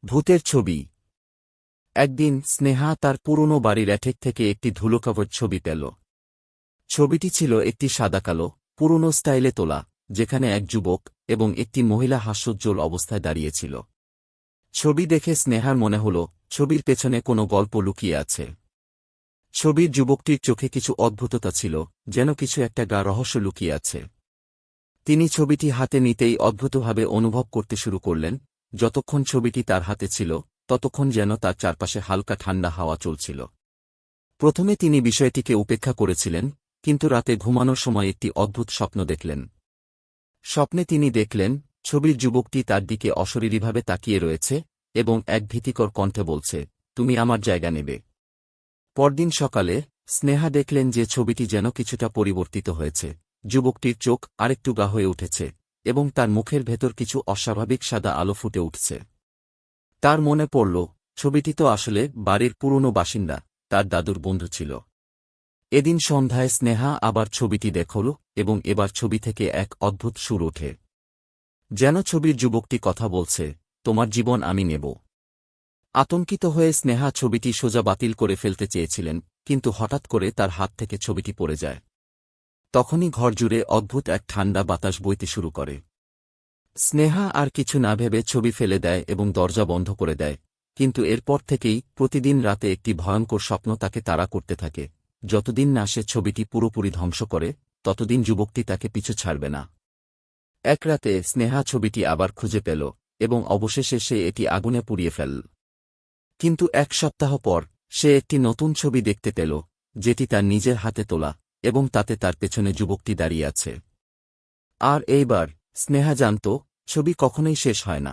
ভূতের ছবি। একদিন স্নেহা তার পুরনো বাড়ির অ্যাটেক থেকে একটি ধুলোকাভর ছবি পেল। ছবিটি ছিল একটি সাদাকালো, পুরনো স্টাইলে তোলা, যেখানে এক যুবক এবং একটি মহিলা হাস্যোজ্জ্বল অবস্থায় দাঁড়িয়েছিল। ছবি দেখে স্নেহার মনে হল ছবির পেছনে কোনো গল্প লুকিয়ে আছে। ছবির যুবকটির চোখে কিছু অদ্ভুততা ছিল, যেন কিছু একটা রহস্য লুকিয়ে আছে। তিনি ছবিটি হাতে নিতেই অদ্ভুতভাবে অনুভব করতে শুরু করলেন। যতক্ষণ ছবিটি তার হাতে ছিল ততক্ষণ যেন তার চারপাশে হালকা ঠান্ডা হাওয়া চলছিল। প্রথমে তিনি বিষয়টিকে উপেক্ষা করেছিলেন, কিন্তু রাতে ঘুমানোর সময় একটি অদ্ভুত স্বপ্ন দেখলেন। স্বপ্নে তিনি দেখলেন ছবির যুবকটি তার দিকে অশরীরীভাবে তাকিয়ে রয়েছে এবং এক ভীতিকর কণ্ঠে বলছে, তুমি আমার জায়গা নেবে। পরদিন সকালে স্নেহা দেখলেন যে ছবিটি যেন কিছুটা পরিবর্তিত হয়েছে। যুবকটির চোখ আরেকটু গা হয়ে উঠেছে এবং তার মুখের ভেতর কিছু অস্বাভাবিক সাদা আলো ফুটে উঠছে। তার মনে পড়ল, ছবিটি তো আসলে বাড়ির পুরনো বাসিন্দা, তার দাদুর বন্ধু ছিল। এদিন সন্ধ্যায় স্নেহা আবার ছবিটি দেখল এবং এবার ছবি থেকে এক অদ্ভুত সুর ওঠে। যেন ছবির যুবকটি কথা বলছে, তোমার জীবন আমি নেব। আতঙ্কিত হয়ে স্নেহা ছবিটি সোজা বাতিল করে ফেলতে চেয়েছিলেন, কিন্তু হঠাৎ করে তার হাত থেকে ছবিটি পড়ে যায়। তখনই ঘরজুড়ে অদ্ভুত এক ঠান্ডা বাতাস বইতে শুরু করে। স্নেহা আর কিছু না ভেবে ছবি ফেলে দেয় এবং দরজা বন্ধ করে দেয়। কিন্তু এরপর থেকেই প্রতিদিন রাতে একটি ভয়ঙ্কর স্বপ্ন তাকে তাড়া করতে থাকে। যতদিন না সে ছবিটি পুরোপুরি ধ্বংস করে, ততদিন যুবকটি তাকে পিছু ছাড়বে না। এক রাতে স্নেহা ছবিটি আবার খুঁজে পেল এবং অবশেষে সে এটি আগুনে পুড়িয়ে ফেলল। কিন্তু এক সপ্তাহ পর সে একটি নতুন ছবি দেখতে পেল, যেটি তার নিজের হাতে তোলা, এবং তাতে তার পেছনে যুবকটি দাঁড়িয়ে আছে। আর এইবার স্নেহা জানত, ছবি কখনোই শেষ হয় না।